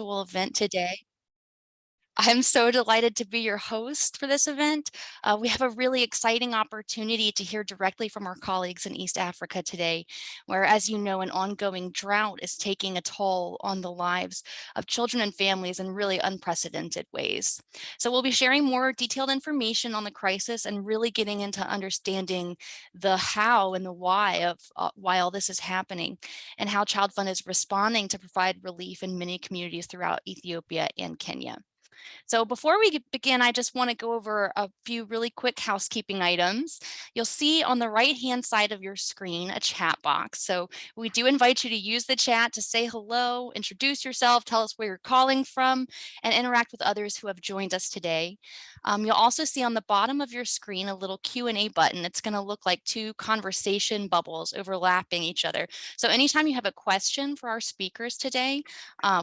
event today. I'm so delighted to be your host for this event. We have a really exciting opportunity to hear directly from our colleagues in East Africa today, where, as you know, an ongoing drought is taking a toll on the lives of children and families in really unprecedented ways. So we'll be sharing more detailed information on the crisis and really getting into understanding the how and the why of why all this is happening and how ChildFund is responding to provide relief in many communities throughout Ethiopia and Kenya. So before we begin, I just want to go over a few really quick housekeeping items. You'll see on the right-hand side of your screen a chat box. So we do invite you to use the chat to say hello, introduce yourself, tell us where you're calling from, and interact with others who have joined us today. You'll also see on the bottom of your screen a little Q&A button. It's going to look like two conversation bubbles overlapping each other. So anytime you have a question for our speakers today,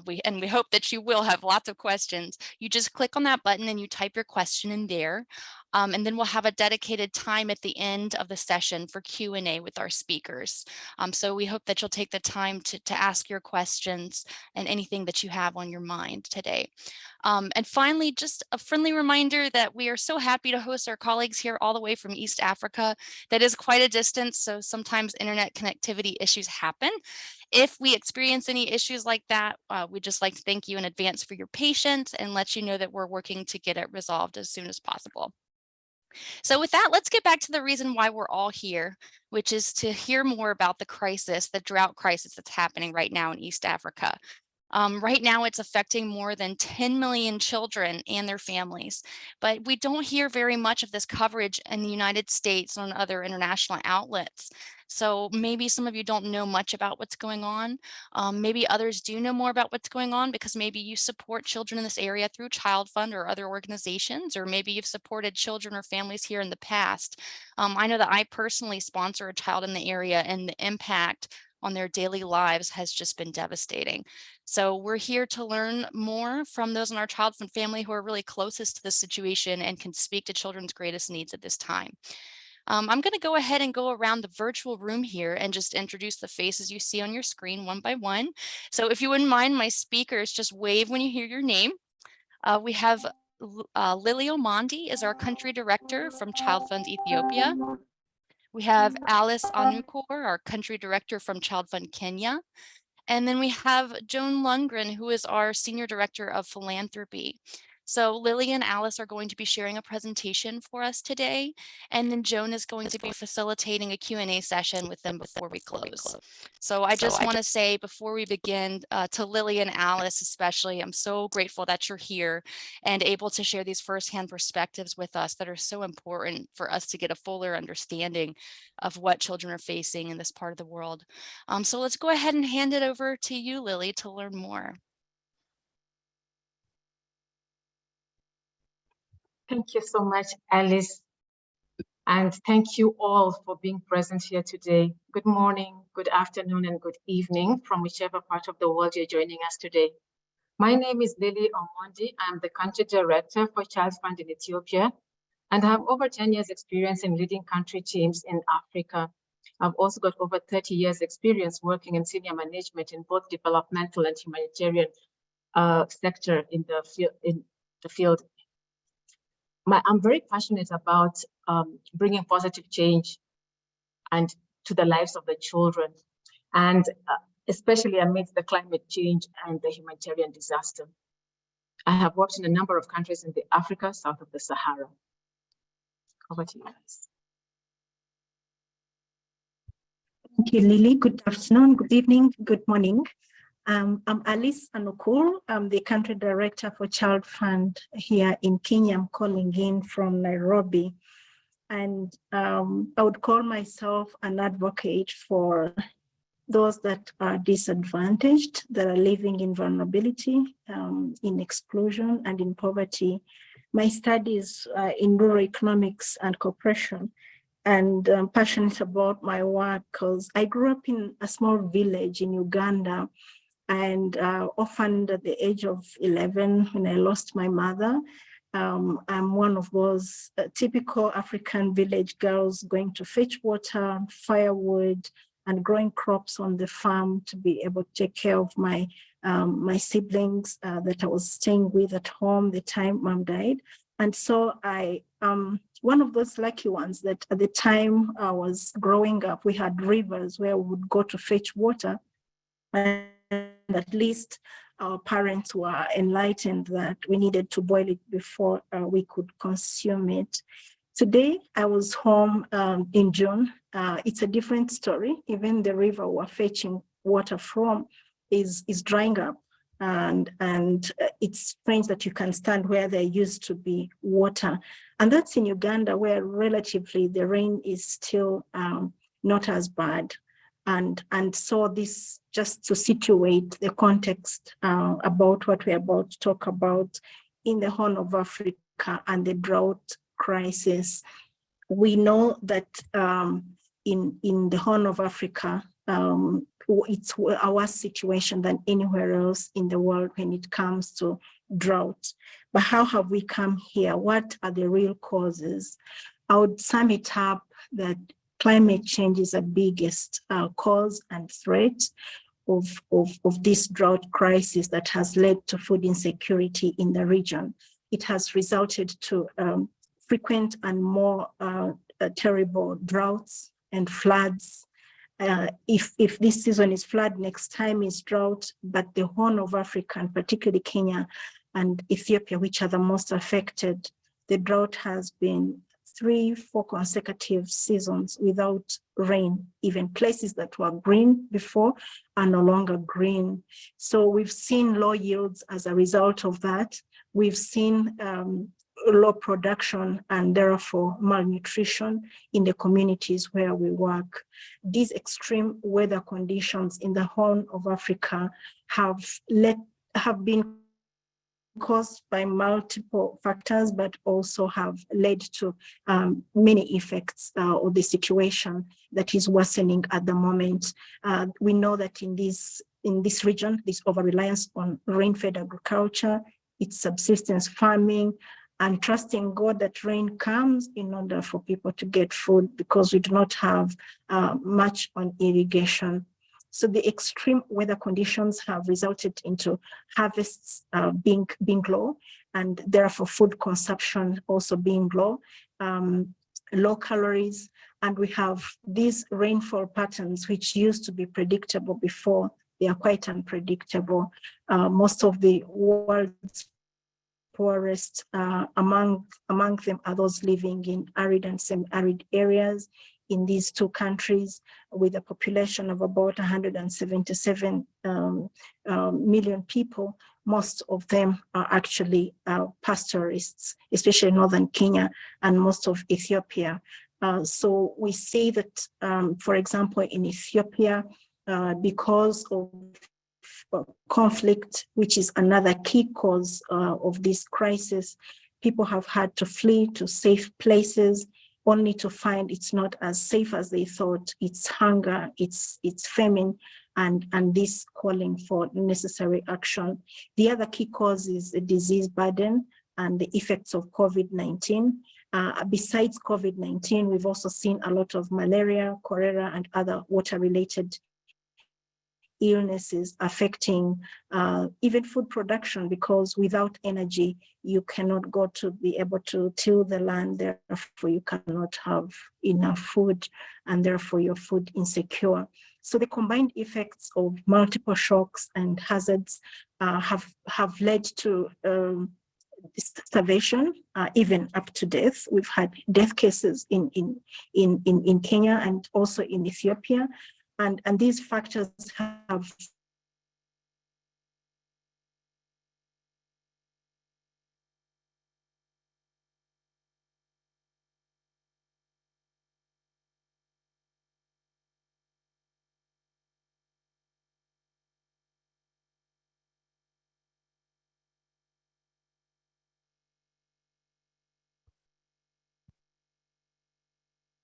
we hope that you will have lots of questions, you just click on that button and you type your question in there. And then we'll have a dedicated time at the end of the session for Q&A with our speakers. So we hope that you'll take the time to ask your questions and anything that you have on your mind today. And finally, just a friendly reminder that we are so happy to host our colleagues here all the way from East Africa. That is quite a distance, so sometimes internet connectivity issues happen. If we experience any issues like that, we'd just like to thank you in advance for your patience and let you know that we're working to get it resolved as soon as possible. So with that, let's get back to the reason why we're all here, which is to hear more about the crisis, the drought crisis that's happening right now in East Africa. Right now, it's affecting more than 10 million children and their families, but we don't hear very much of this coverage in the United States and other international outlets. So maybe some of you don't know much about what's going on. Maybe others do know more about what's going on because maybe you support children in this area through ChildFund or other organizations, or maybe you've supported children or families here in the past. I know that I personally sponsor a child in the area, and the impact on their daily lives has just been devastating. So we're here to learn more from those in our ChildFund family who are really closest to the situation and can speak to children's greatest needs at this time. I'm going to go ahead and go around the virtual room here and just introduce the faces you see on your screen one by one. So if you wouldn't mind, my speakers, just wave when you hear your name. We have Lilly Omondi is our country director from ChildFund Ethiopia. We have Alice Anukur, our country director from ChildFund Kenya. And then we have Joan Lundgren, who is our Senior Director of Philanthropy. So Lily and Alice are going to be sharing a presentation for us today, and then Joan is going to be facilitating a Q&A session with them before we close. So I just want to say before we begin to Lily and Alice especially, I'm so grateful that you're here and able to share these firsthand perspectives with us that are so important for us to get a fuller understanding of what children are facing in this part of the world. So let's go ahead and hand it over to you, Lily, to learn more. Thank you so much, Alice. And thank you all for being present here today. Good morning, good afternoon, and good evening from whichever part of the world you're joining us today. My name is Lilly Omondi. I'm the country director for ChildFund in Ethiopia, and I have over 10 years experience in leading country teams in Africa. I've also got over 30 years experience working in senior management in both developmental and humanitarian sector in the field. I'm very passionate about bringing positive change and to the lives of the children, and especially amidst the climate change and the humanitarian disaster. I have worked in a number of countries in the Africa south of the Sahara. Over to you guys. Thank you, Lily. Good afternoon, good evening, good morning. I'm Alice Anukur. I'm the country director for ChildFund here in Kenya. I'm calling in from Nairobi. And I would call myself an advocate for those that are disadvantaged, that are living in vulnerability, in exclusion, and in poverty. My studies in rural economics and cooperation, and I'm passionate about my work because I grew up in a small village in Uganda, and orphaned at the age of 11 when I lost my mother. I'm one of those typical African village girls going to fetch water, firewood, and growing crops on the farm to be able to take care of my my siblings that I was staying with at home the time mom died. And so I one of those lucky ones that at the time I was growing up, we had rivers where we would go to fetch water, and at least our parents were enlightened that we needed to boil it before we could consume it. Today, I was home in June. It's a different story. Even the river we're fetching water from is drying up. And it's strange that you can stand where there used to be water. And that's in Uganda, where relatively the rain is still not as bad. And so this, just to situate the context about what we're about to talk about in the Horn of Africa and the drought crisis. We know that in the Horn of Africa, it's a worse situation than anywhere else in the world when it comes to drought. But how have we come here? What are the real causes? I would sum it up that climate change is the biggest cause and threat of this drought crisis that has led to food insecurity in the region. It has resulted to frequent and more terrible droughts and floods. If this season is flood, next time is drought, but the Horn of Africa, and particularly Kenya and Ethiopia, which are the most affected, the drought has been 3-4 consecutive seasons without rain. Even places that were green before are no longer green. So we've seen low yields as a result of that. We've seen low production and therefore malnutrition in the communities where we work. These extreme weather conditions in the Horn of Africa have been caused by multiple factors, but also have led to many effects of the situation that is worsening at the moment. We know that in this region, this over-reliance on rain-fed agriculture, it's subsistence farming, and trusting God that rain comes in order for people to get food, because we do not have much on irrigation. So the extreme weather conditions have resulted into harvests being low, and therefore food consumption also being low, low calories. And we have these rainfall patterns, which used to be predictable before. They are quite unpredictable. Most of the world's poorest among them are those living in arid and semi-arid areas in these two countries, with a population of about 177 million people. Most of them are actually pastoralists, especially northern Kenya and most of Ethiopia. So we see that, for example, in Ethiopia, because of conflict, which is another key cause of this crisis, people have had to flee to safe places, only to find it's not as safe as they thought. It's hunger, it's famine, and this calling for necessary action. The other key cause is the disease burden and the effects of COVID-19. Besides COVID-19, we've also seen a lot of malaria, cholera, and other water-related illnesses affecting even food production, because without energy, you cannot go to be able to till the land, therefore you cannot have enough food, and therefore you're food insecure. So the combined effects of multiple shocks and hazards have led to starvation, even up to death. We've had death cases in Kenya and also in Ethiopia. And these factors have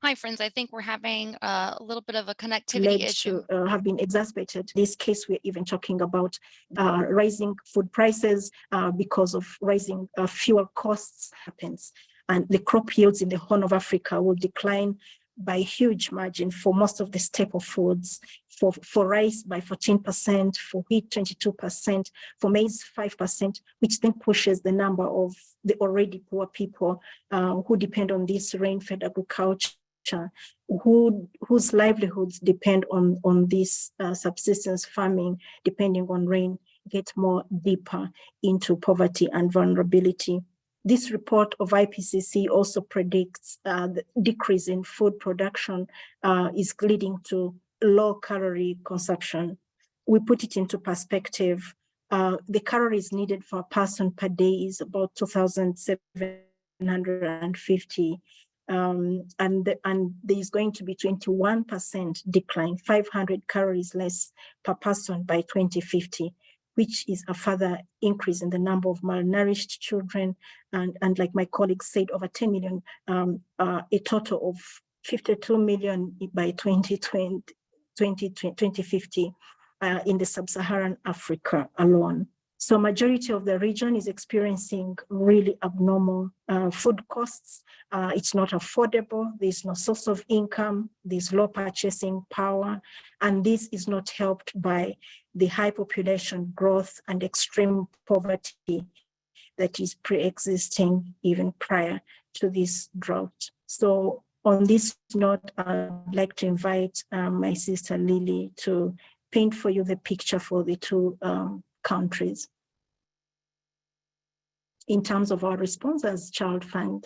Hi, friends. I think we're having a little bit of a connectivity issue. Have been exacerbated. In this case, we're even talking about rising food prices because of rising fuel costs happens. And the crop yields in the Horn of Africa will decline by a huge margin for most of the staple foods, for rice by 14%, for wheat 22%, for maize 5%, which then pushes the number of the already poor people who depend on this rain-fed agriculture, whose livelihoods depend on this subsistence farming, depending on rain, get more deeper into poverty and vulnerability. This report of IPCC also predicts the decrease in food production is leading to low calorie consumption. We put it into perspective. The calories needed for a person per day is about 2,750. And there's going to be 21% decline, 500 calories less per person by 2050, which is a further increase in the number of malnourished children. And like my colleague said, over 10 million, a total of 52 million by 2050 in the sub-Saharan Africa alone. So majority of the region is experiencing really abnormal food costs. It's not affordable. There's no source of income. There's low purchasing power. And this is not helped by the high population growth and extreme poverty that is pre-existing even prior to this drought. So on this note, I'd like to invite my sister Lilly to paint for you the picture for the two countries in terms of our response as ChildFund.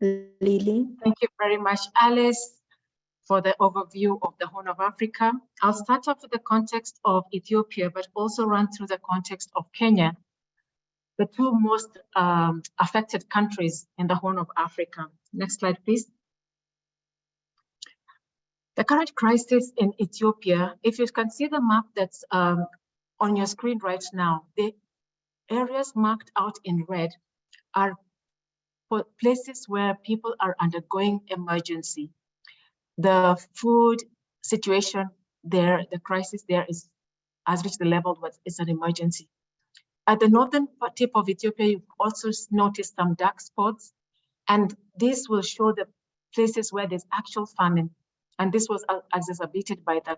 Lilly. Thank you very much, Alice, for the overview of the Horn of Africa. I'll start off with the context of Ethiopia, but also run through the context of Kenya, the two most affected countries in the Horn of Africa. Next slide, please. The current crisis in Ethiopia, if you can see the map that's on your screen right now, the areas marked out in red are for places where people are undergoing emergency. The food situation there, the crisis there has reached the level where it's an emergency. At the northern tip of Ethiopia, you also notice some dark spots, and this will show the places where there's actual famine. And this was exacerbated by the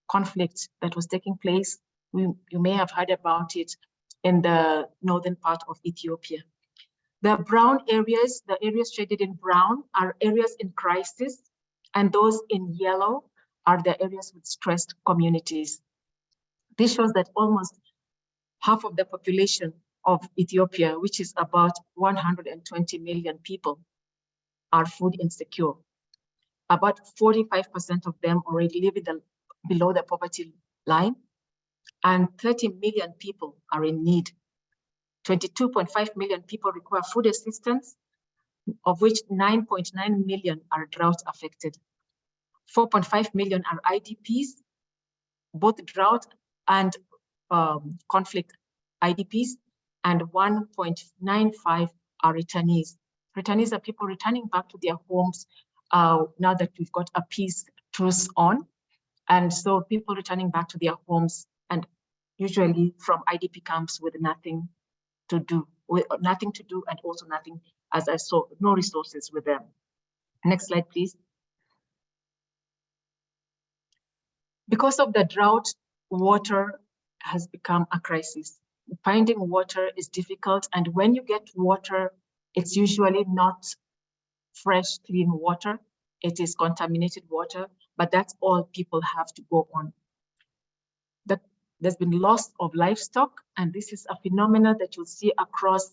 conflict that was taking place. You may have heard about it in the northern part of Ethiopia. The brown areas, the areas shaded in brown, are areas in crisis, and those in yellow are the areas with stressed communities. This shows that almost half of the population of Ethiopia, which is about 120 million people, are food insecure. About 45% of them already live below the poverty line, and 30 million people are in need. 22.5 million people require food assistance, of which 9.9 million are drought affected. 4.5 million are IDPs, both drought and conflict IDPs, and 1.95 are returnees. Returnees are people returning back to their homes now that we've got a peace truce on. And so people returning back to their homes, and usually from IDP camps with nothing to do, and also nothing, as I saw, no resources with them. Next slide, please. Because of the drought, water has become a crisis. Finding water is difficult, and when you get water, it's usually not fresh, clean water. It is contaminated water, but that's all people have to go on. There's been loss of livestock, and this is a phenomenon that you'll see across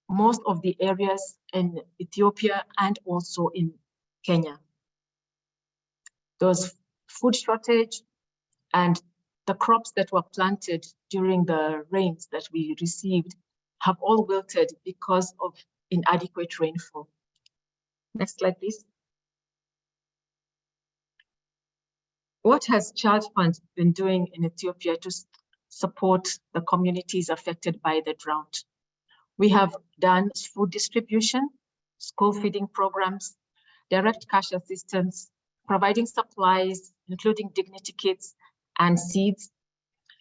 most of the areas in Ethiopia and also in Kenya. There's food shortage, and the crops that were planted during the rains that we received have all wilted because of inadequate rainfall. Next slide, please. What has ChildFund been doing in Ethiopia to support the communities affected by the drought? We have done food distribution, school feeding programs, direct cash assistance, providing supplies, including dignity kits and seeds,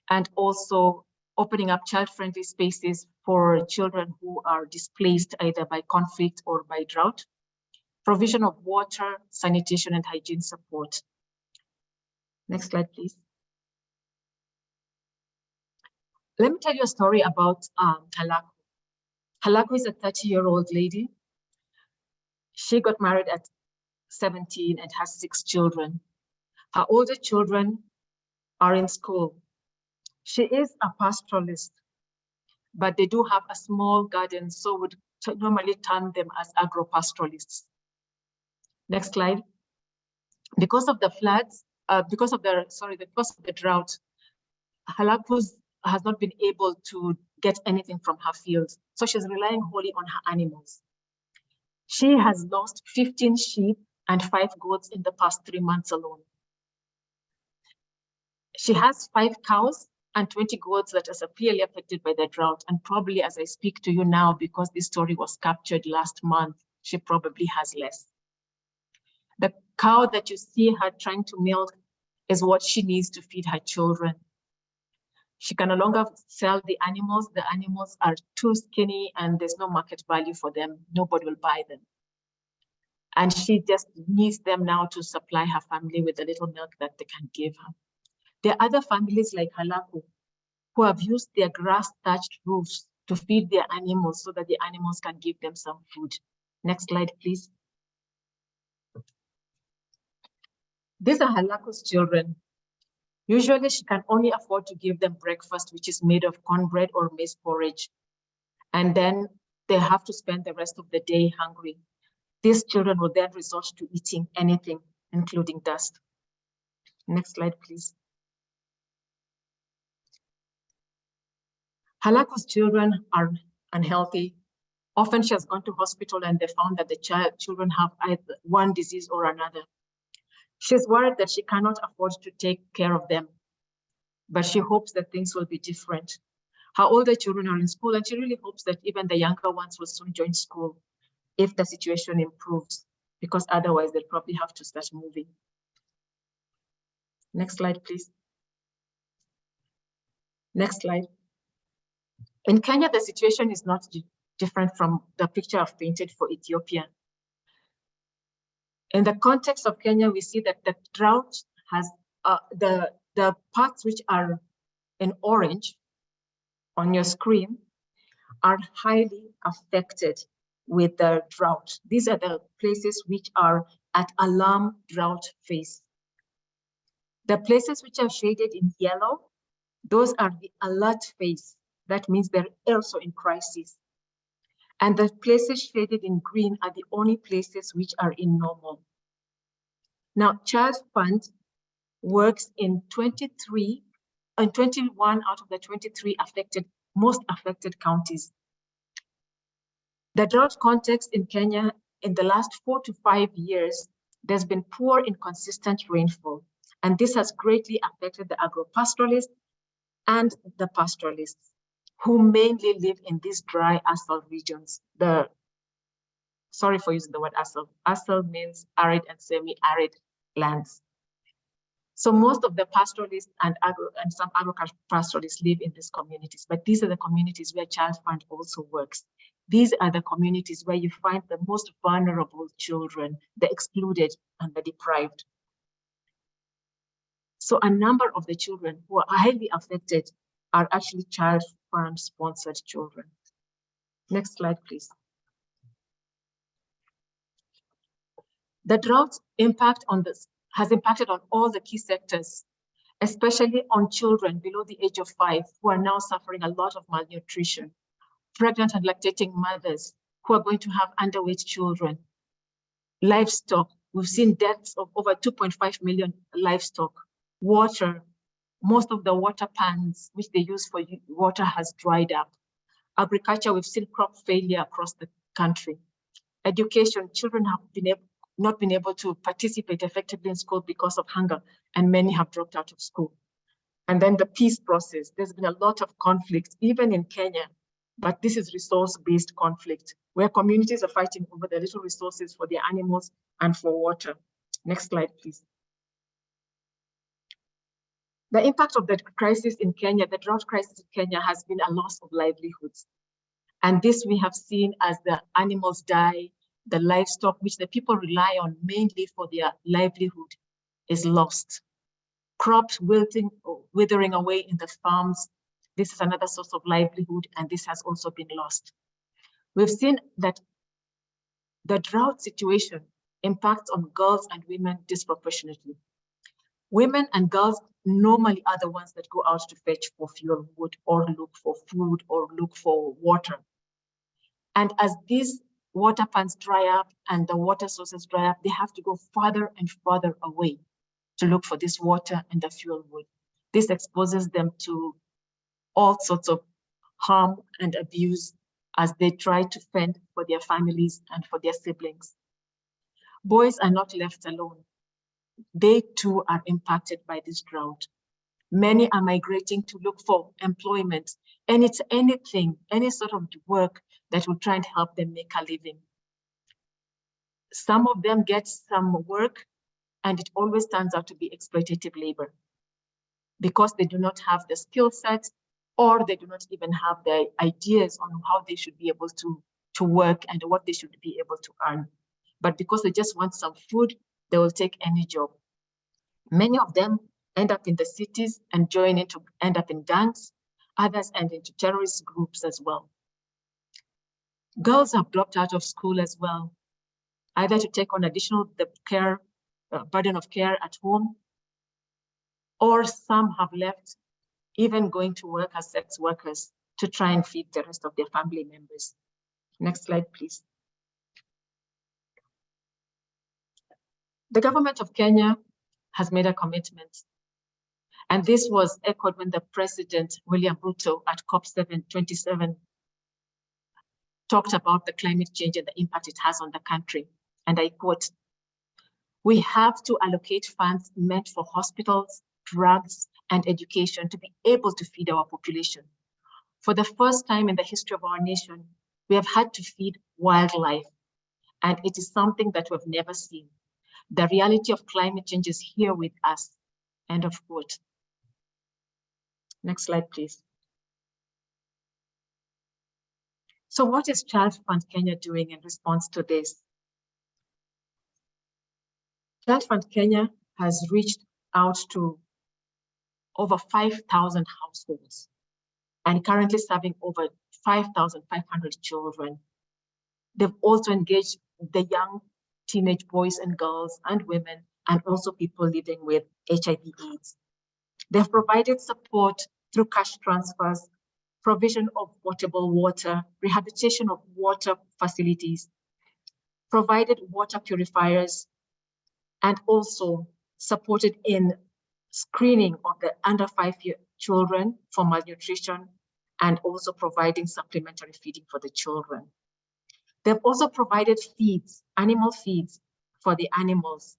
and also opening up child-friendly spaces for children who are displaced either by conflict or by drought. provision of water, sanitation, and hygiene support. Next slide, please. Let me tell you a story about Halaku. Halaku is a 30-year-old lady. She got married at 17 and has 6 children. Her older children are in school. She is a pastoralist, but they do have a small garden, so would normally term them as agro-pastoralists. Next slide. Because of the floods, because of the drought, Halaku has not been able to get anything from her fields, so she's relying wholly on her animals. She has lost 15 sheep and 5 goats in the past 3 months alone. She has 5 cows and 20 goats that are severely affected by the drought. And probably as I speak to you now, because this story was captured last month, she probably has less. The cow that you see her trying to milk is what she needs to feed her children. She can no longer sell the animals. The animals are too skinny and there's no market value for them. Nobody will buy them. And she just needs them now to supply her family with the little milk that they can give her. There are other families like Halaku who have used their grass-thatched roofs to feed their animals so that the animals can give them some food. Next slide, please. These are Halaku's children. Usually she can only afford to give them breakfast, which is made of cornbread or maize porridge. And then they have to spend the rest of the day hungry. These children will then resort to eating anything, including dust. Next slide, please. Halaku's children are unhealthy. Often she has gone to hospital and they found that the children have either one disease or another. She's worried that she cannot afford to take care of them, but she hopes that things will be different. Her older children are in school and she really hopes that even the younger ones will soon join school if the situation improves, because otherwise they'll probably have to start moving. Next slide, please. Next slide. In Kenya, the situation is not different from the picture I've painted for Ethiopia. In the context of Kenya, we see that the drought has the parts which are in orange on your screen are highly affected with the drought. These are the places which are at alarm drought phase. The places which are shaded in yellow, those are the alert phase. That means they're also in crisis. And the places shaded in green are the only places which are in normal. Now, ChildFund works in 21 out of the 23 most affected counties. The drought context in Kenya in the last 4 to 5 years, there's been poor, inconsistent rainfall. And this has greatly affected the agro-pastoralists and the pastoralists, who mainly live in these dry asal regions. Sorry for using the word asal. Asal means arid and semi-arid lands. So most of the pastoralists and some agro-pastoralists live in these communities, but these are the communities where ChildFund also works. These are the communities where you find the most vulnerable children, the excluded and the deprived. So a number of the children who are highly affected are actually ChildFund-sponsored children. Next slide, please. The drought impact on this has impacted on all the key sectors, especially on children below the age of 5 who are now suffering a lot of malnutrition, pregnant and lactating mothers who are going to have underweight children, livestock. We've seen deaths of over 2.5 million livestock, water. Most of the water pans which they use for water has dried up. Agriculture, we've seen crop failure across the country. Education, children have not been able to participate effectively in school because of hunger, and many have dropped out of school. And then the peace process, there's been a lot of conflict, even in Kenya, but this is resource-based conflict, where communities are fighting over the little resources for their animals and for water. Next slide, please. The impact of the crisis in Kenya, the drought crisis in Kenya, has been a loss of livelihoods. And this we have seen as the animals die, the livestock, which the people rely on mainly for their livelihood, is lost. Crops withering away in the farms. This is another source of livelihood, and this has also been lost. We've seen that the drought situation impacts on girls and women disproportionately. Women and girls normally are the ones that go out to fetch for fuel wood or look for food or look for water. And as these water ponds dry up and the water sources dry up, they have to go further and further away to look for this water and the fuel wood. This exposes them to all sorts of harm and abuse as they try to fend for their families and for their siblings. Boys are not left alone. They too are impacted by this drought. Many are migrating to look for employment, and it's anything, any sort of work that will try and help them make a living. Some of them get some work, and it always turns out to be exploitative labor because they do not have the skill set, or they do not even have the ideas on how they should be able to work and what they should be able to earn. But because they just want some food, they will take any job. Many of them end up in the cities and end up in gangs. Others end into terrorist groups as well. Girls have dropped out of school as well, either to take on additional burden of care at home, or some have left even going to work as sex workers to try and feed the rest of their family members. Next slide, please. The government of Kenya has made a commitment, and this was echoed when the President, William Ruto, at COP27 talked about the climate change and the impact it has on the country. And I quote, "We have to allocate funds meant for hospitals, drugs, and education to be able to feed our population. For the first time in the history of our nation, we have had to feed wildlife, and it is something that we've never seen. The reality of climate change is here with us." End of quote. Next slide, please. So what is ChildFund Kenya doing in response to this? ChildFund Kenya has reached out to over 5,000 households and currently serving over 5,500 children. They've also engaged the young teenage boys and girls and women, and also people living with HIV/AIDS. They've provided support through cash transfers, provision of potable water, rehabilitation of water facilities, provided water purifiers, and also supported in screening of the under 5-year children for malnutrition, and also providing supplementary feeding for the children. They've also provided feeds, animal feeds for the animals,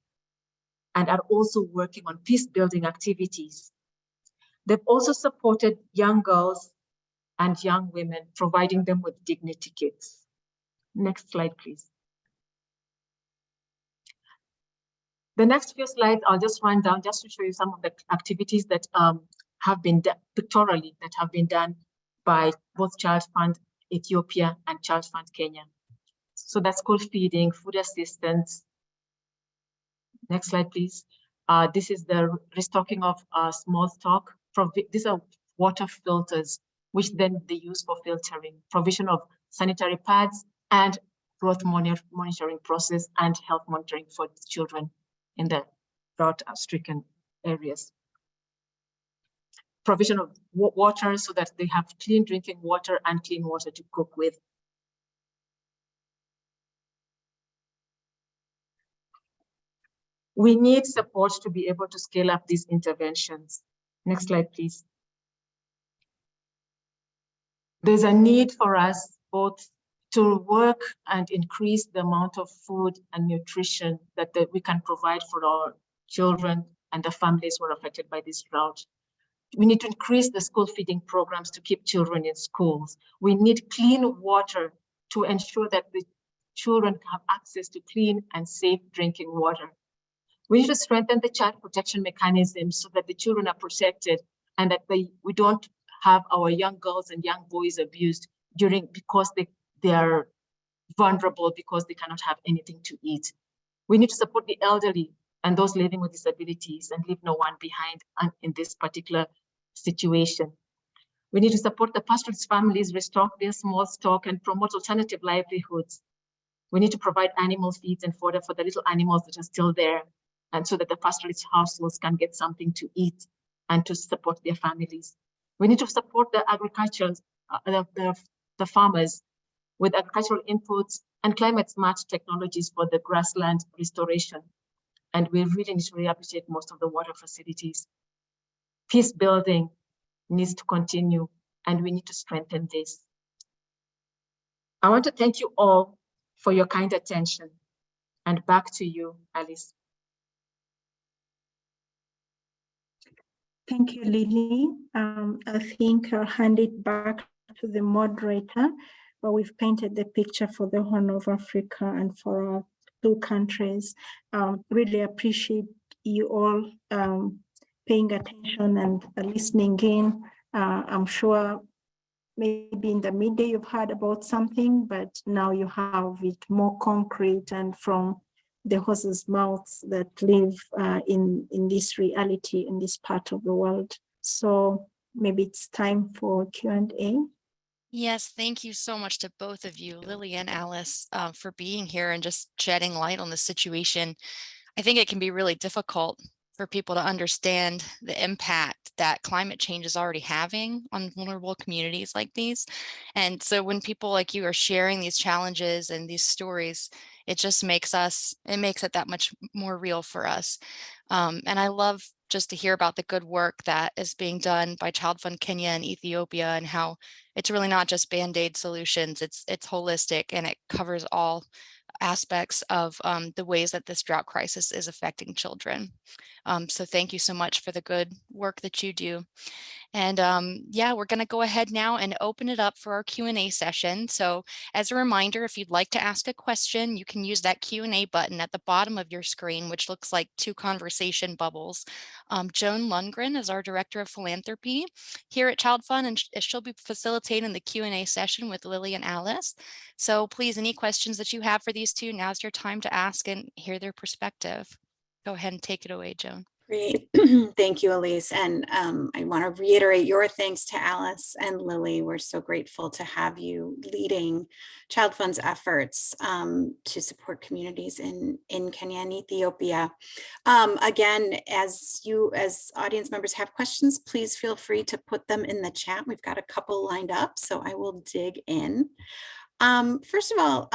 and are also working on peace-building activities. They've also supported young girls and young women, providing them with dignity kits. Next slide, please. The next few slides, I'll just run down just to show you some of the activities that have been pictorially that have been done by both ChildFund Ethiopia and ChildFund Kenya. So that's school feeding, food assistance. Next slide, please. This is the restocking of small stock. These are water filters, which then they use for filtering, provision of sanitary pads, and growth monitoring process and health monitoring for children in the drought-stricken areas. Provision of water so that they have clean drinking water and clean water to cook with. We need support to be able to scale up these interventions. Next slide, please. There's a need for us both to work and increase the amount of food and nutrition that we can provide for our children and the families who are affected by this drought. We need to increase the school feeding programs to keep children in schools. We need clean water to ensure that the children have access to clean and safe drinking water. We need to strengthen the child protection mechanism so that the children are protected and that we don't have our young girls and young boys abused because they are vulnerable because they cannot have anything to eat. We need to support the elderly and those living with disabilities and leave no one behind in this particular situation. We need to support the pastoralist families, restock their small stock and promote alternative livelihoods. We need to provide animal feeds and fodder for the little animals that are still there, and so that the pastoralist households can get something to eat and to support their families. We need to support the agricultural, the farmers with agricultural inputs and climate smart technologies for the grassland restoration. And we really need to rehabilitate most of the water facilities. Peace building needs to continue, and we need to strengthen this. I want to thank you all for your kind attention. And back to you, Alice. Thank you, Lily. I think I'll hand it back to the moderator, but we've painted the picture for the Horn of Africa and for our two countries. Really appreciate you all paying attention and listening in. I'm sure maybe in the media you've heard about something, but now you have it more concrete and from the horse's mouths that live in this reality in this part of the world. So maybe it's time for Q&A. Yes, thank you so much to both of you, Lily and Alice, for being here and just shedding light on the situation. I think it can be really difficult for people to understand the impact that climate change is already having on vulnerable communities like these. And so when people like you are sharing these challenges and these stories, it just makes it that much more real for us. And I love just to hear about the good work that is being done by ChildFund Kenya and Ethiopia, and how it's really not just Band-Aid solutions, it's holistic and it covers all aspects of the ways that this drought crisis is affecting children. So thank you so much for the good work that you do. And yeah, we're going to go ahead now and open it up for our Q&A session. So as a reminder, if you'd like to ask a question, you can use that Q&A button at the bottom of your screen, which looks like two conversation bubbles. Joan Lundgren is our Director of Philanthropy here at ChildFund, and she'll be facilitating the Q&A session with Lily and Alice. So please, any questions that you have for these two, now's your time to ask and hear their perspective. Go ahead and take it away, Joan. Great. Thank you, Elise. And I want to reiterate your thanks to Alice and Lily. We're so grateful to have you leading ChildFund's efforts to support communities in Kenya and Ethiopia. Again, as audience members have questions, please feel free to put them in the chat. We've got a couple lined up, so I will dig in. First of all,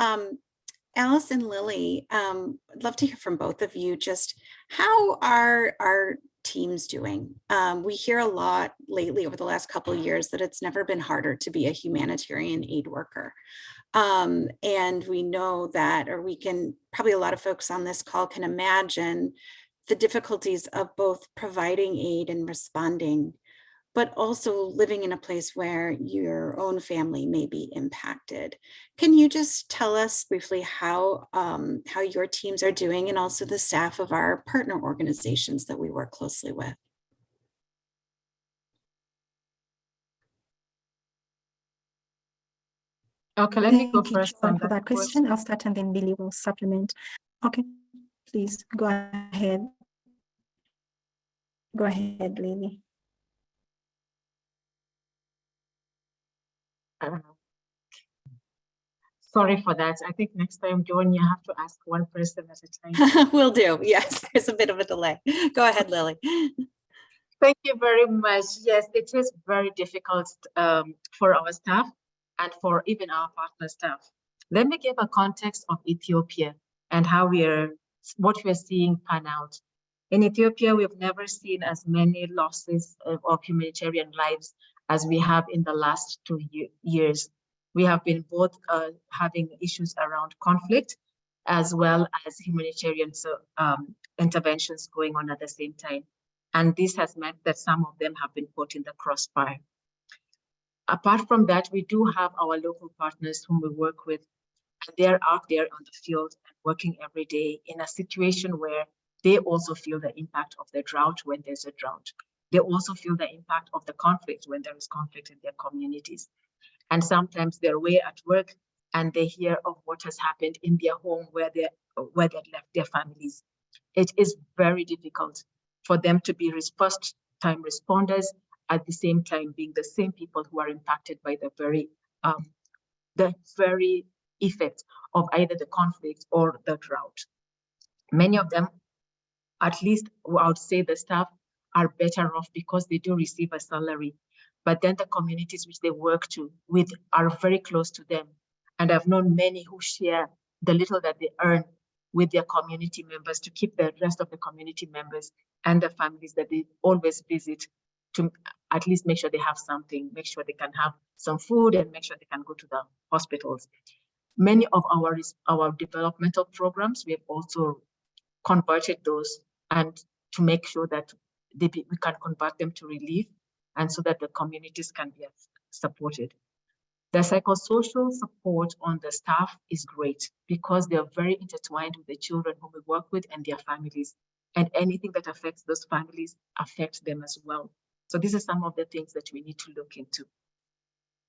Alice and Lily, I'd love to hear from both of you. Just how are our teams doing? We hear a lot lately over the last couple of years that it's never been harder to be a humanitarian aid worker. And we know that, or we can, probably a lot of folks on this call can imagine the difficulties of both providing aid and responding, but also living in a place where your own family may be impacted. Can you just tell us briefly how your teams are doing, and also the staff of our partner organizations that we work closely with? Okay, let me go Thank you, first Joan, on for that question. I'll start and then Lily will supplement. Okay, please go ahead. Go ahead, Lily. Sorry for that. I think next time, Joan, you have to ask one person at a time. Will do. Yes, there's a bit of a delay. Go ahead, Lily. Thank you very much. Yes, it is very difficult for our staff and for even our partner staff. Let me give a context of Ethiopia and how what we're seeing pan out. In Ethiopia, we've never seen as many losses of humanitarian lives as we have in the last 2 years. We have been both having issues around conflict as well as humanitarian interventions going on at the same time. And this has meant that some of them have been put in the crossfire. Apart from that, we do have our local partners whom we work with, and they're out there on the field and working every day in a situation where they also feel the impact of the drought when there's a drought. They also feel the impact of the conflict when there is conflict in their communities. And sometimes they're away at work and they hear of what has happened in their home where they left their families. It is very difficult for them to be first-time responders, at the same time being the same people who are impacted by the very effect of either the conflict or the drought. Many of them, at least I would say the staff, are better off because they do receive a salary. But then the communities which they work with are very close to them. And I've known many who share the little that they earn with their community members to keep the rest of the community members and the families that they always visit to at least make sure they have something, make sure they can have some food, and make sure they can go to the hospitals. Many of our developmental programs, we have also converted those and to make sure that we can convert them to relief, and so that the communities can be supported. The psychosocial support on the staff is great because they are very intertwined with the children whom we work with and their families, and anything that affects those families affects them as well. So these are some of the things that we need to look into.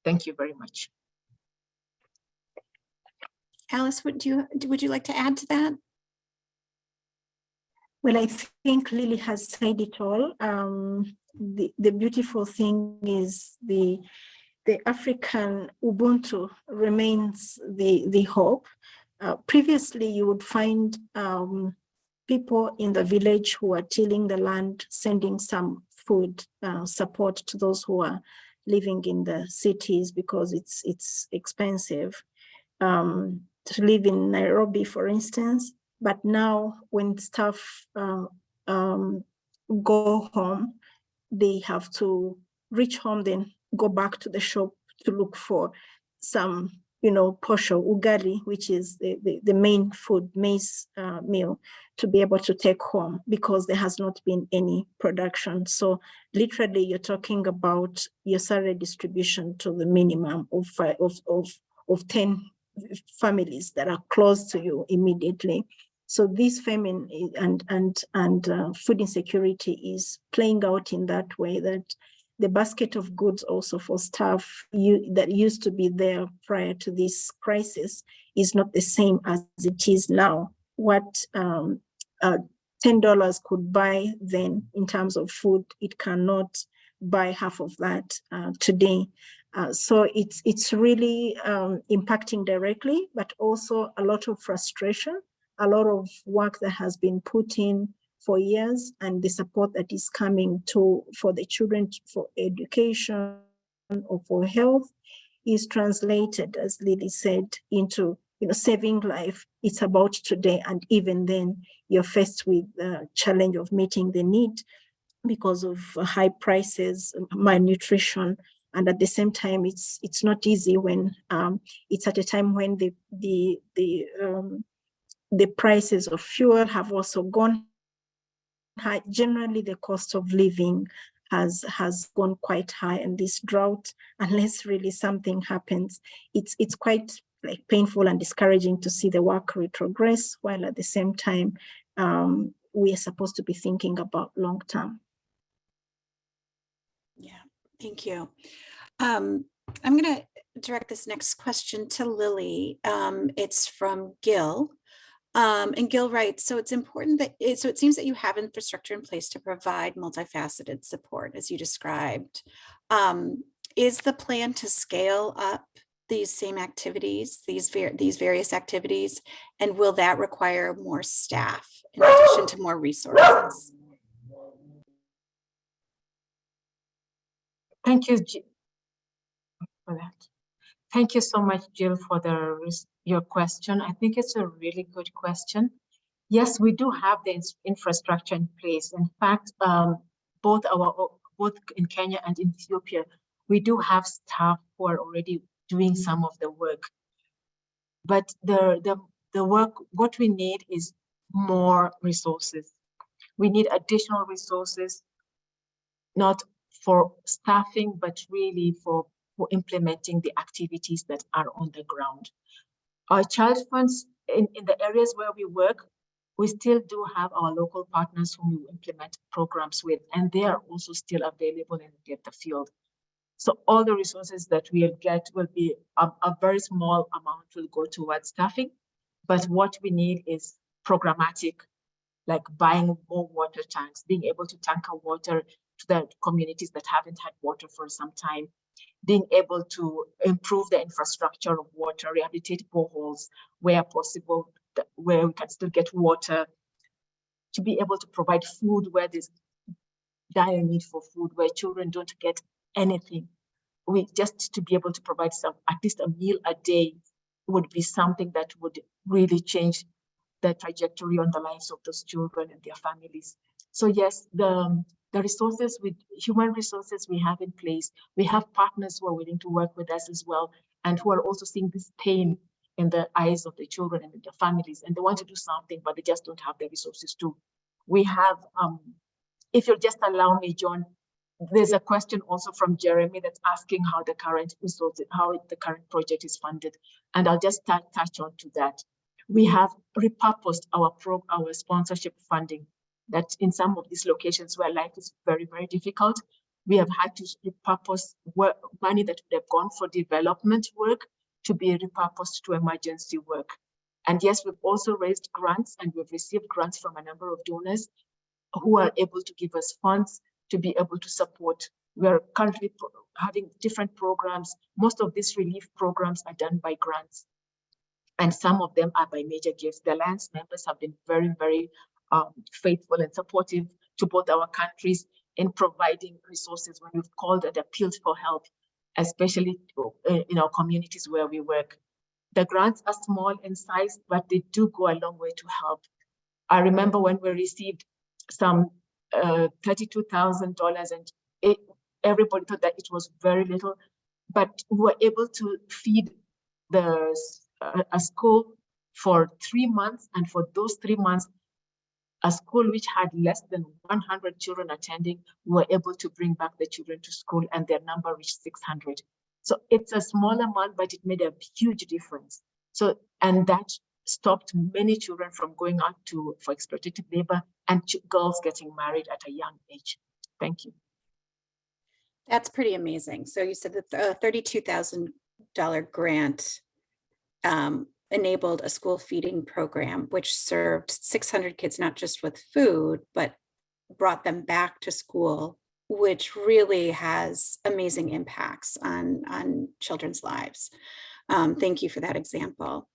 Thank you very much. Alice, would you like to add to that? Well, I think Lily has said it all. The beautiful thing is the African Ubuntu remains the hope. Previously, you would find people in the village who are tilling the land, sending some food support to those who are living in the cities because it's expensive to live in Nairobi, for instance. But now when staff go home, they have to reach home, then go back to the shop to look for some, posho, ugali, which is the main food, maize meal, to be able to take home because there has not been any production. So literally you're talking about your salary distribution to the minimum of 10 families that are close to you immediately. So this famine and food insecurity is playing out in that way, that the basket of goods also for staff that used to be there prior to this crisis is not the same as it is now. What $10 could buy then in terms of food, it cannot buy half of that today. So it's really impacting directly, but also a lot of frustration, a lot of work that has been put in for years, and the support that is coming for the children for education or for health is translated, as Lily said, into saving life. It's about today, and even then you're faced with the challenge of meeting the need because of high prices, malnutrition, and at the same time it's not easy when it's at a time when the prices of fuel have also gone high. Generally, the cost of living has gone quite high, and this drought, unless really something happens, it's quite painful and discouraging to see the work retrogress, while at the same time we are supposed to be thinking about long term. Yeah, thank you. I'm going to direct this next question to Lily. It's from Gil. And Gil writes, so it's important so it seems that you have infrastructure in place to provide multifaceted support, as you described. Is the plan to scale up these same activities, these various activities, and will that require more staff in addition to more resources? Thank you for that. Thank you so much, Jill, for your question. I think it's a really good question. Yes, we do have the infrastructure in place. In fact, both in Kenya and in Ethiopia, we do have staff who are already doing some of the work. But the work, what we need is more resources. We need additional resources, not for staffing, but really for implementing the activities that are on the ground. Our child funds in the areas where we work, we still do have our local partners whom we implement programs with, and they are also still available in the field. So all the resources that we'll get will be a very small amount will go towards staffing, but what we need is programmatic, like buying more water tanks, being able to tanker water to the communities that haven't had water for some time, being able to improve the infrastructure of water, rehabilitate boreholes where possible, where we can still get water, to be able to provide food where there's dire need for food, where children don't get anything. We just to be able to provide at least a meal a day would be something that would really change the trajectory on the lives of those children and their families. So yes, the resources, with human resources we have in place, we have partners who are willing to work with us as well, and who are also seeing this pain in the eyes of the children and their families, and they want to do something, but they just don't have the resources to. We have, if you'll just allow me, John, there's a question also from Jeremy that's asking how the current resources, how the current project is funded, and I'll just touch on to that. We have repurposed our sponsorship funding, that in some of these locations where life is very, very difficult, we have had to repurpose money that would have gone for development work to be repurposed to emergency work. And yes, we've also raised grants, and we've received grants from a number of donors who are able to give us funds to be able to support. We are currently having different programs. Most of these relief programs are done by grants, and some of them are by major gifts. The Alliance members have been very, very faithful and supportive to both our countries in providing resources when we've called and appealed for help, especially in our communities where we work. The grants are small in size, but they do go a long way to help. I remember when we received some $32,000, and everybody thought that it was very little, but we were able to feed a school for 3 months, and for those 3 months, a school which had less than 100 children attending, we were able to bring back the children to school, and their number reached 600. So it's a small amount, but it made a huge difference. So, and that stopped many children from going out for exploitative labor, and girls getting married at a young age. Thank you. That's pretty amazing. So you said that the $32,000 grant enabled a school feeding program, which served 600 kids, not just with food, but brought them back to school, which really has amazing impacts on children's lives. Thank you for that example.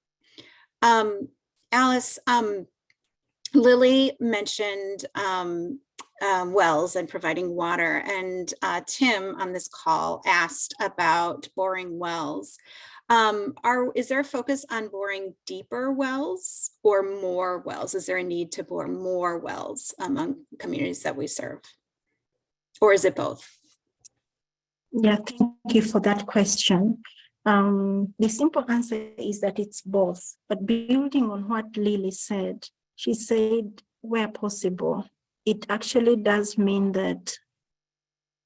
Alice, Lilly mentioned wells and providing water, and Tim on this call asked about boring wells. Is there a focus on boring deeper wells or more wells? Is there a need to bore more wells among communities that we serve? Or is it both? Yeah, thank you for that question. The simple answer is that it's both, but building on what Lilly said, she said, where possible, it actually does mean that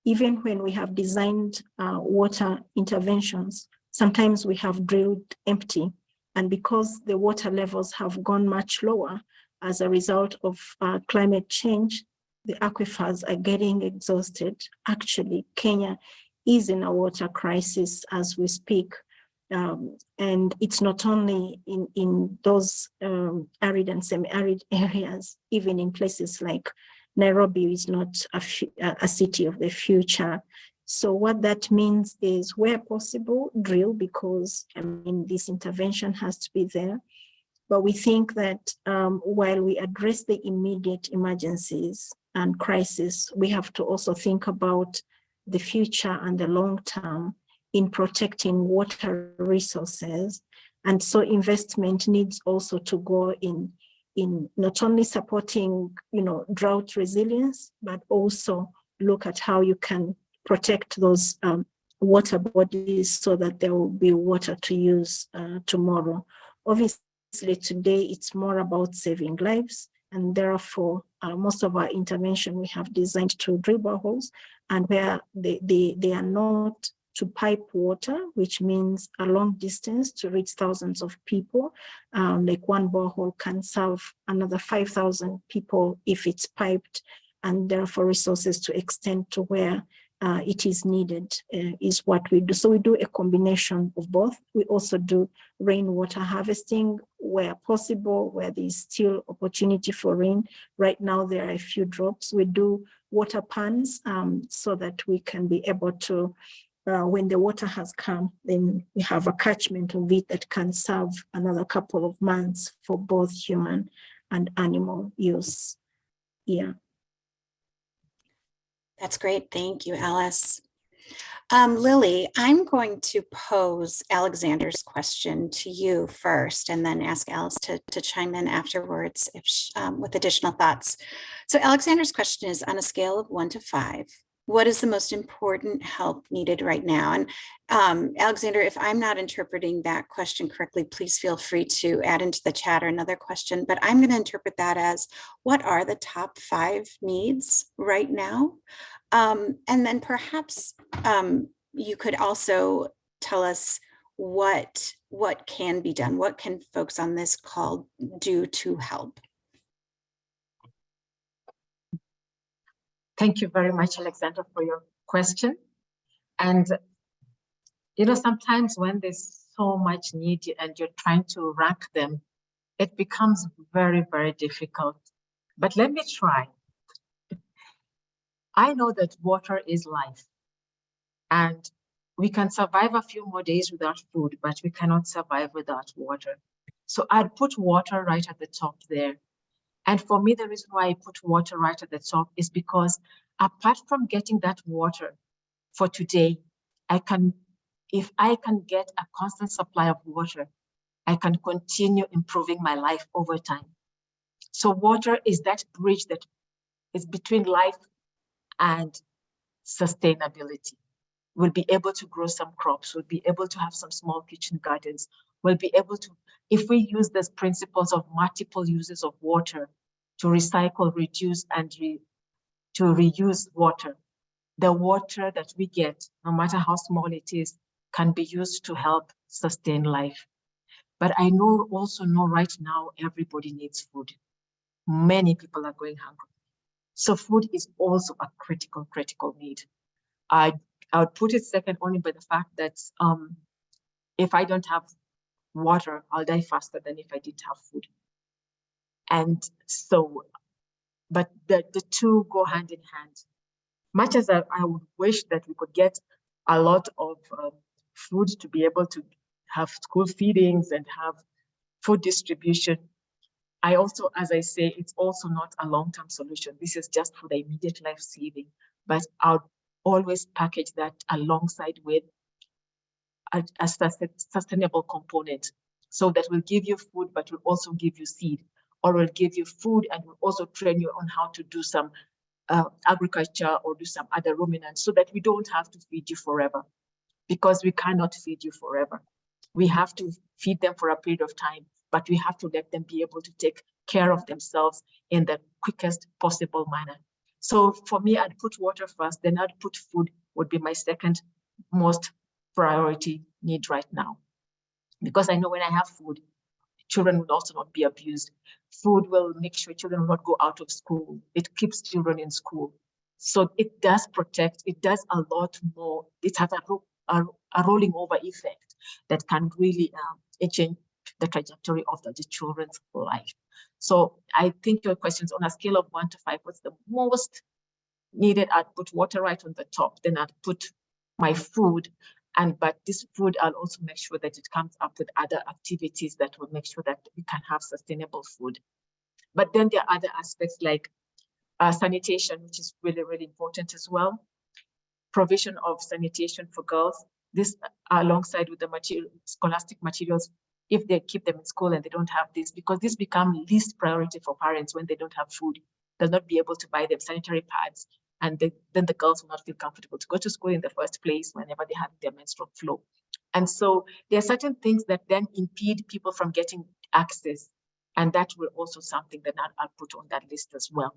even when we have designed water interventions, sometimes we have drilled empty, and because the water levels have gone much lower as a result of climate change, the aquifers are getting exhausted. Actually, Kenya is in a water crisis as we speak. And it's not only in those arid and semi-arid areas, even in places like Nairobi is not a city of the future. So what that means is where possible, drill, because this intervention has to be there. But we think that while we address the immediate emergencies and crisis, we have to also think about the future and the long term in protecting water resources. And so investment needs also to go in not only supporting, drought resilience, but also look at how you can protect those water bodies so that there will be water to use tomorrow. Obviously, today it's more about saving lives, and therefore most of our intervention we have designed to drill boreholes, and where they are not to pipe water, which means a long distance to reach thousands of people. Like one borehole can serve another 5,000 people if it's piped, and therefore resources to extend to where it is needed is what we do. So we do a combination of both. We also do rainwater harvesting where possible, where there's still opportunity for rain. Right now, there are a few drops. We do water pans so that we can be able to, when the water has come, then we have a catchment of it that can serve another couple of months for both human and animal use. Yeah. That's great. Thank you, Alice. Lily, I'm going to pose Alexander's question to you first and then ask Alice to chime in afterwards if with additional thoughts. So Alexander's question is, on a scale of 1 to 5, what is the most important help needed right now? And Alexander, if I'm not interpreting that question correctly, please feel free to add into the chat or another question, but I'm going to interpret that as, what are the top 5 needs right now? And then perhaps you could also tell us what can be done. What can folks on this call do to help? Thank you very much, Alexander, for your question. And, you know, sometimes when there's so much need and you're trying to rank them, it becomes very, very difficult. But let me try. I know that water is life. And we can survive a few more days without food, but we cannot survive without water. So I'd put water right at the top there. And for me, the reason why I put water right at the top is because apart from getting that water for today, if I can get a constant supply of water, I can continue improving my life over time. So water is that bridge that is between life and sustainability. We'll be able to grow some crops. We'll be able to have some small kitchen gardens. We'll be able to, if we use these principles of multiple uses of water to recycle, reduce, and to reuse water, the water that we get, no matter how small it is, can be used to help sustain life. But I also know right now everybody needs food. Many people are going hungry. So food is also a critical need. I would put it second only by the fact that if I don't have water, I'll die faster than if I didn't have food. And so, but the two go hand in hand. Much as I would wish that we could get a lot of food to be able to have school feedings and have food distribution, I also, as I say, it's also not a long-term solution. This is just for the immediate life saving, but I'll always package that alongside with a sustainable component. So that will give you food, but will also give you seed, or will give you food and will also train you on how to do some agriculture or do some other ruminants, so that we don't have to feed you forever, because we cannot feed you forever. We have to feed them for a period of time, but we have to let them be able to take care of themselves in the quickest possible manner. So for me, I'd put water first, then I'd put food would be my second most priority need right now. Because I know when I have food, children will also not be abused. Food will make sure children will not go out of school. It keeps children in school. So it does protect, it does a lot more. It has a rolling over effect that can really change the trajectory of the children's life. So I think your question's on a scale of 1 to 5, what's the most needed? I'd put water right on the top, then I'd put my food, but this food, I'll also make sure that it comes up with other activities that will make sure that we can have sustainable food. But then there are other aspects like sanitation, which is really, really important as well. Provision of sanitation for girls. This alongside with the scholastic materials, if they keep them in school and they don't have this, because this becomes least priority for parents when they don't have food. They'll not be able to buy them sanitary pads, and then the girls will not feel comfortable to go to school in the first place whenever they have their menstrual flow. And so there are certain things that then impede people from getting access, and that will also something that I'll put on that list as well.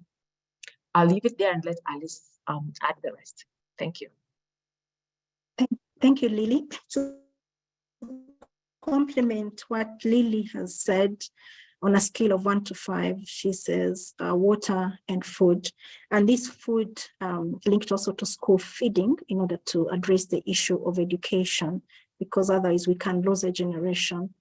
I'll leave it there and let Alice add the rest. Thank you. Thank you, Lily. To complement what Lily has said on a scale of 1 to 5, she says water and food. And this food linked also to school feeding in order to address the issue of education, because otherwise we can lose a generation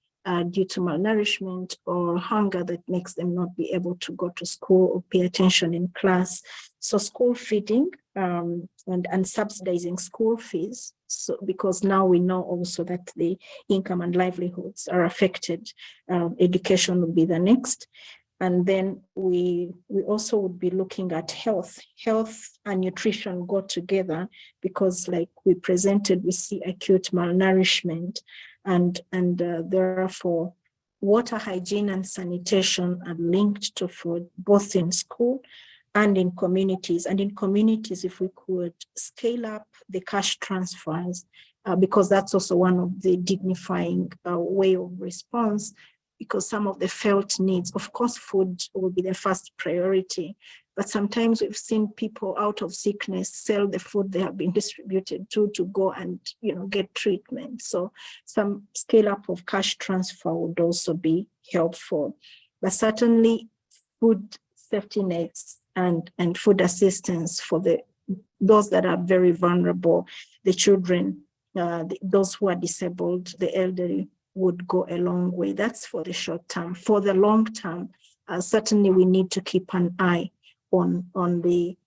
due to malnourishment or hunger that makes them not be able to go to school or pay attention in class. So school feeding and subsidizing school fees. So because now we know also that the income and livelihoods are affected, education will be the next. And then we also would be looking at health and nutrition go together, because like we presented, we see acute malnourishment, and therefore water hygiene and sanitation are linked to food, both in school and in communities. And in communities, if we could scale up the cash transfers, because that's also one of the dignifying way of response, because some of the felt needs, of course, food will be the first priority, but sometimes we've seen people out of sickness sell the food they have been distributed to go and get treatment. So some scale up of cash transfer would also be helpful. But certainly food safety nets and food assistance for those that are very vulnerable, the children, those who are disabled, the elderly, would go a long way. That's for the short term. For the long term, certainly we need to keep an eye on the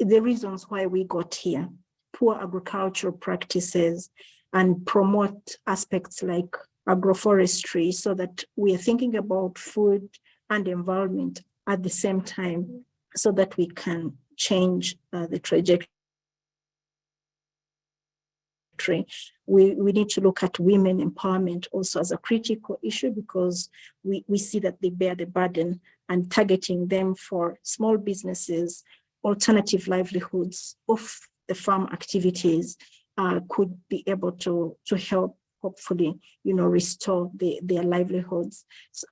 reasons why we got here, poor agricultural practices, and promote aspects like agroforestry, so that we are thinking about food and environment at the same time, so that we can change the trajectory. We need to look at women empowerment also as a critical issue, because we see that they bear the burden, and targeting them for small businesses, alternative livelihoods of the farm activities could be able to help hopefully, restore their livelihoods.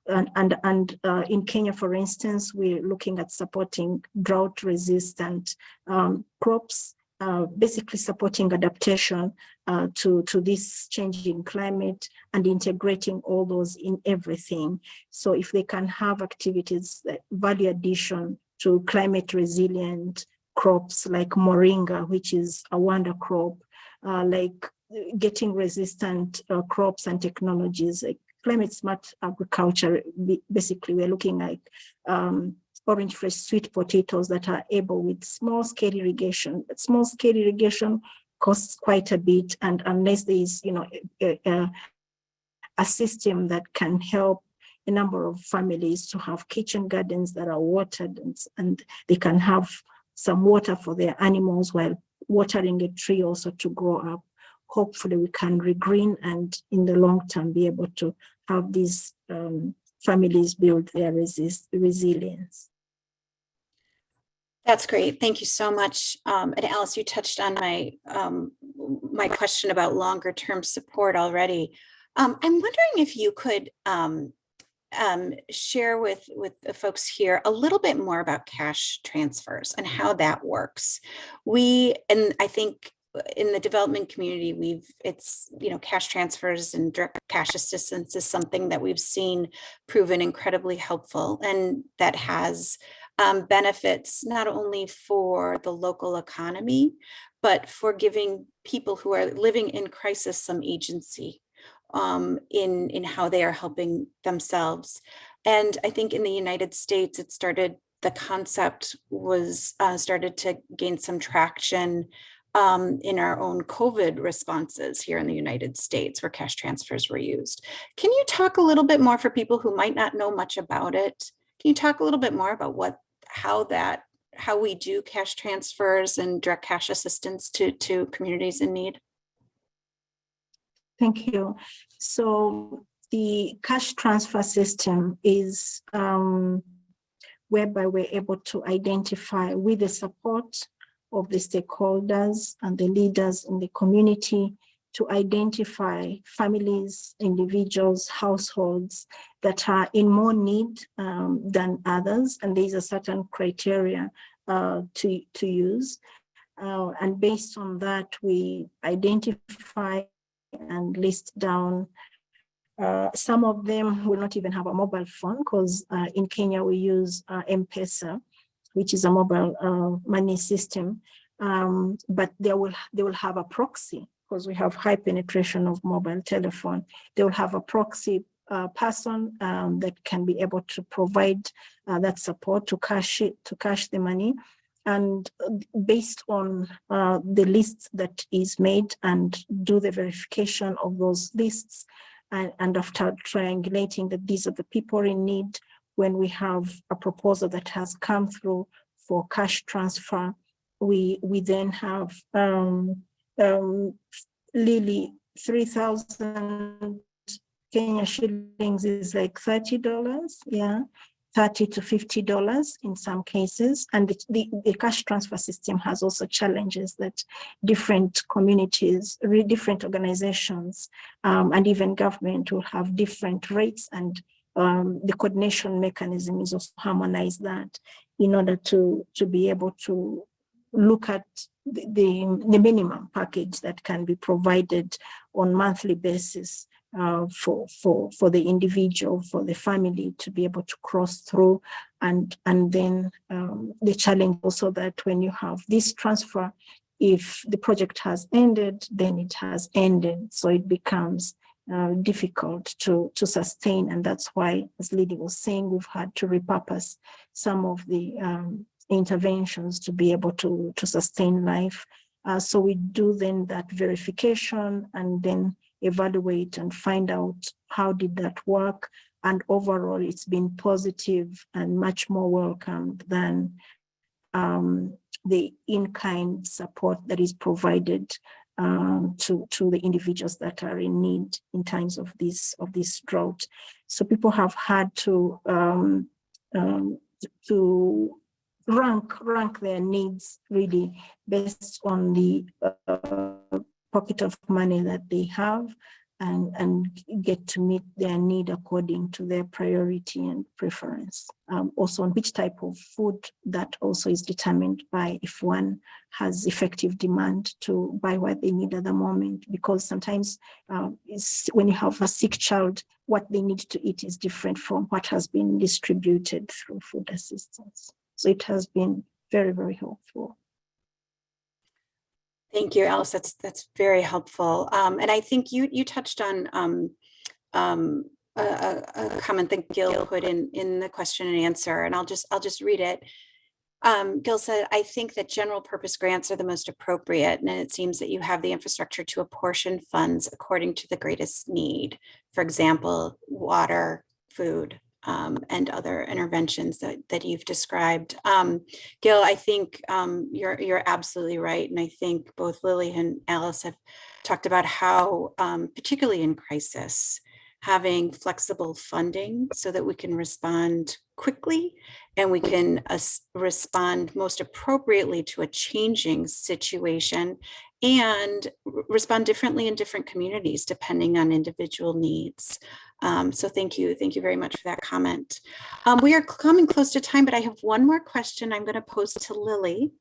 And in Kenya, for instance, we're looking at supporting drought-resistant crops, basically supporting adaptation to this changing climate and integrating all those in everything. So if they can have activities that value addition to climate resilient crops like moringa, which is a wonder crop, like getting resistant crops and technologies like climate smart agriculture. Basically, we're looking at orange fresh sweet potatoes that are able with small scale irrigation. But small scale irrigation costs quite a bit, and unless there is a system that can help a number of families to have kitchen gardens that are watered, and they can have some water for their animals while watering a tree also to grow up. Hopefully we can regreen and in the long term be able to have these families build their resilience. That's great. Thank you so much. And Alice, you touched on my question about longer term support already. I'm wondering if you could share with the folks here a little bit more about cash transfers and how that works. And I think in the development community, it's cash transfers and direct cash assistance is something that we've seen proven incredibly helpful, and that has benefits not only for the local economy, but for giving people who are living in crisis some agency in how they are helping themselves. And I think in the United States, the concept was started to gain some traction in our own COVID responses here in the United States, where cash transfers were used. Can you talk a little bit more for people who might not know much about it? Can you talk a little bit more about how we do cash transfers and direct cash assistance to communities in need? Thank you. So the cash transfer system is whereby we're able to identify, with the support of the stakeholders and the leaders in the community, to identify families, individuals, households that are in more need than others. And there's a certain criteria to use. And based on that, we identify and list down Some of them will not even have a mobile phone because in Kenya we use M-Pesa, which is a mobile money system. But they will have a proxy because we have high penetration of mobile telephone. They will have a proxy person that can be able to provide that support to cash the money. And based on the list that is made and do the verification of those lists, and after triangulating that these are the people in need, when we have a proposal that has come through for cash transfer, we then have Lilly 3,000 Kenya shillings is like $30, yeah, $30 to $50 in some cases. And the cash transfer system has also challenges that different communities, different organizations, and even government will have different rates, and the coordination mechanism is also harmonize that in order to be able to look at the minimum package that can be provided on monthly basis for the individual, for the family to be able to cross through. And then the challenge also that when you have this transfer, if the project has ended, then it has ended. So it becomes difficult to sustain. And that's why, as Lilly was saying, we've had to repurpose some of the interventions to be able to sustain life. So we do then that verification and then evaluate and find out how did that work. And overall, it's been positive and much more welcomed than the in-kind support that is provided to the individuals that are in need in times of this drought. So people have had to rank their needs really based on the pocket of money that they have, and get to meet their need according to their priority and preference. Also on which type of food, that also is determined by if one has effective demand to buy what they need at the moment, because sometimes when you have a sick child, what they need to eat is different from what has been distributed through food assistance. So it has been very, very helpful. Thank you, Alice. That's very helpful. And I think you touched on a comment that Gil put in the question and answer, and I'll just read it. Gil said, I think that general purpose grants are the most appropriate, and it seems that you have the infrastructure to apportion funds according to the greatest need. For example, water, food, and other interventions that you've described. Gil, I think you're absolutely right. And I think both Lilly and Alice have talked about how, particularly in crisis, having flexible funding so that we can respond quickly and we can respond most appropriately to a changing situation and respond differently in different communities depending on individual needs. So thank you very much for that comment. We are coming close to time, but I have one more question I'm going to pose to Lilly.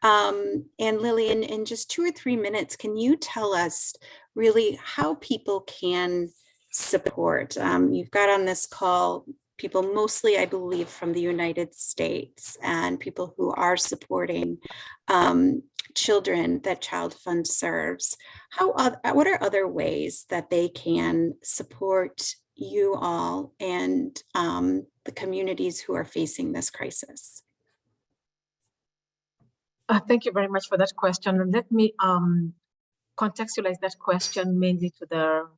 And Lilly, in just 2 or 3 minutes, can you tell us really how people can support? You've got on this call people mostly, I believe, from the United States, and people who are supporting children that ChildFund serves. What are other ways that they can support you all and the communities who are facing this crisis? Thank you very much for that question. And let me contextualize that question mainly to the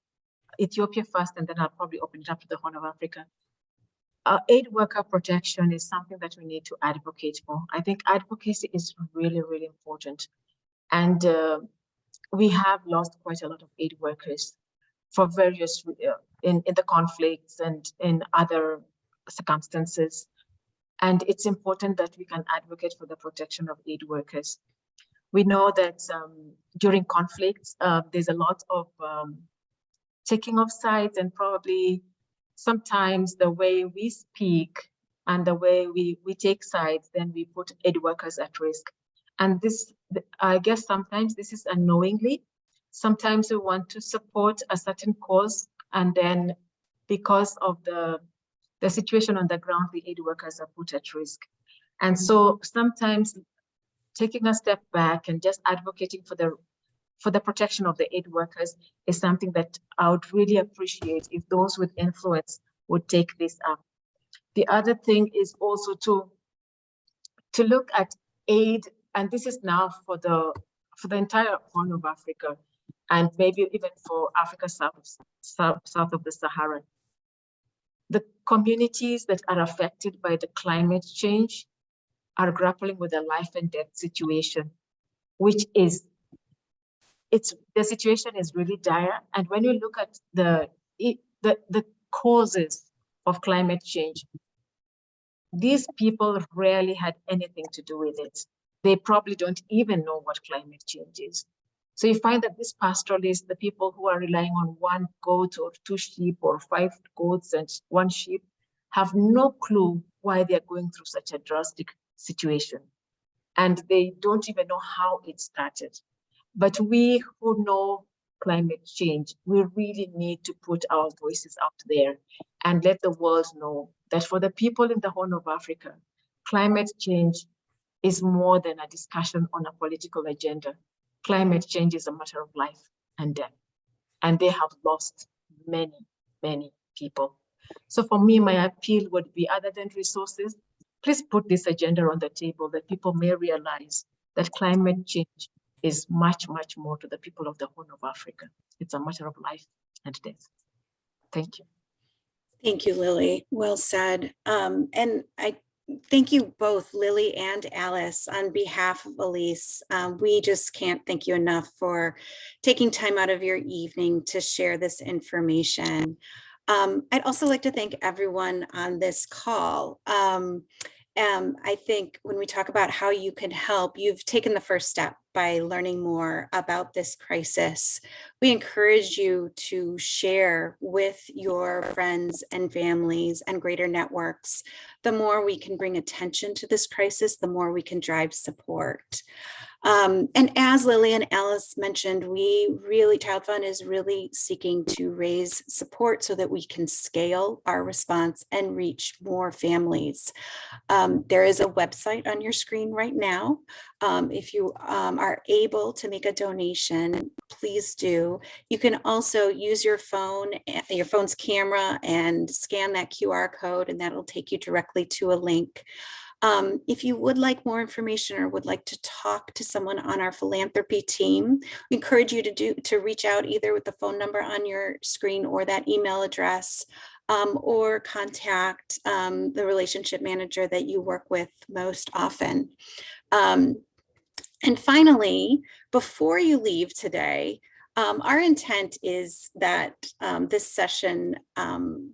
Ethiopia first, and then I'll probably open it up to the Horn of Africa. Aid worker protection is something that we need to advocate for. I think advocacy is really, really important. And we have lost quite a lot of aid workers for various, in the conflicts and in other circumstances. And it's important that we can advocate for the protection of aid workers. We know that during conflicts, there's a lot of taking of sides, and probably sometimes the way we speak and the way we take sides, then we put aid workers at risk. And this, I guess sometimes this is unknowingly. Sometimes we want to support a certain cause And then because of the situation on the ground, the aid workers are put at risk. And so sometimes taking a step back and just advocating for the protection of the aid workers is something that I would really appreciate if those with influence would take this up. The other thing is also to look at aid, and this is now for the entire Horn of Africa, and maybe even for Africa south of the Sahara. The communities that are affected by the climate change are grappling with a life and death situation, which is, the situation is really dire. And when you look at the causes of climate change, these people rarely had anything to do with it. They probably don't even know what climate change is. So you find that these pastoralists, the people who are relying on one goat or 2 sheep or 5 goats and 1 sheep, have no clue why they're going through such a drastic situation. And they don't even know how it started. But we who know climate change, we really need to put our voices out there and let the world know that for the people in the Horn of Africa, climate change is more than a discussion on a political agenda. Climate change is a matter of life and death. And they have lost many, many people. So for me, my appeal would be, other than resources, please put this agenda on the table that people may realize that climate change is much, much more to the people of the Horn of Africa. It's a matter of life and death. Thank you. Thank you, Lily. Well said. And I thank you both, Lily and Alice, on behalf of Elise. We just can't thank you enough for taking time out of your evening to share this information. I'd also like to thank everyone on this call. I think when we talk about how you can help, you've taken the first step by learning more about this crisis. We encourage you to share with your friends and families and greater networks. The more we can bring attention to this crisis, the more we can drive support. And as Lily and Alice mentioned, ChildFund is really seeking to raise support so that we can scale our response and reach more families. There is a website on your screen right now. If you are able to make a donation, please do. You can also use your phone's camera and scan that QR code, and that'll take you directly to a link. If you would like more information or would like to talk to someone on our philanthropy team, we encourage you to reach out either with the phone number on your screen or that email address, or contact the relationship manager that you work with most often. And finally, before you leave today, our intent is that this session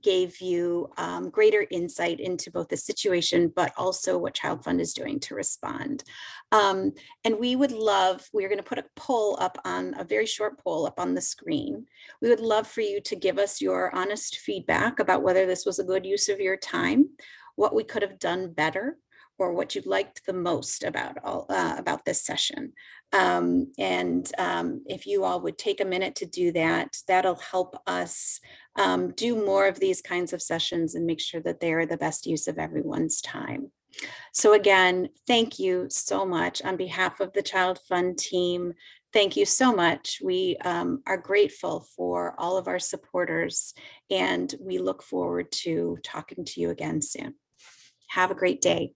gave you greater insight into both the situation, but also what ChildFund is doing to respond. And we're going to put a very short poll up on the screen. We would love for you to give us your honest feedback about whether this was a good use of your time, what we could have done better, or what you liked the most about this session. If you all would take a minute to do that, that'll help us do more of these kinds of sessions and make sure that they are the best use of everyone's time. So again, thank you so much on behalf of the ChildFund team. Thank you so much. We are grateful for all of our supporters, and we look forward to talking to you again soon. Have a great day.